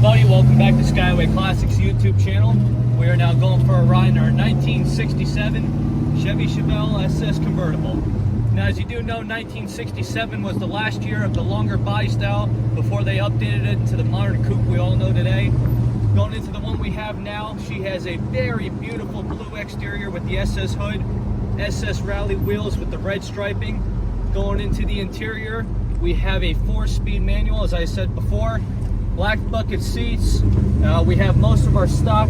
everybody, welcome back to Skyway Classics YouTube channel. We are now going for a ride in our 1967 Chevy Chevelle SS Convertible. Now, as you do know, 1967 was the last year of the longer body style before they updated it to the modern coupe we all know today. Going into the one we have now, she has a very beautiful blue exterior with the SS hood, SS rally wheels with the red striping. Going into the interior, we have a 4-speed manual, as I said before. Black bucket seats. We have most of our stock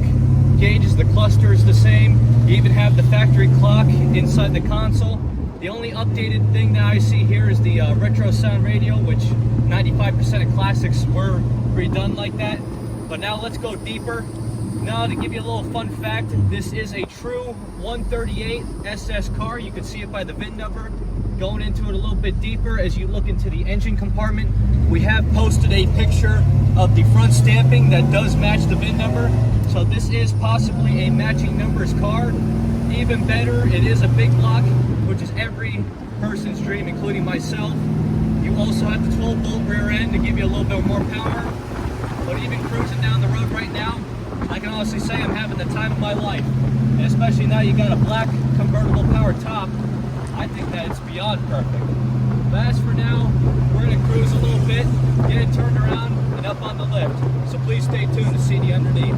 gauges. The cluster is the same. You even have the factory clock inside the console. The only updated thing that I see here is the retro sound radio, which 95% of classics were redone like that. But now let's go deeper. Now, to give you a little fun fact, this is a true 138 SS car. You can see it by the VIN number. Going into it a little bit deeper, as you look into the engine compartment, we have posted a picture of the front stamping that does match the VIN number. So this is possibly a matching numbers car. Even better, it is a big block, which is every person's dream, including myself. You also have the 12-volt rear end to give you a little bit more power. But even cruising down the road right now, I can honestly say I'm having the time of my life. And especially now you got a black convertible power top, I think that it's beyond perfect. But as for now, we're going to cruise a little bit, get it turned around, and up on the lift. So please stay tuned to see the underneath.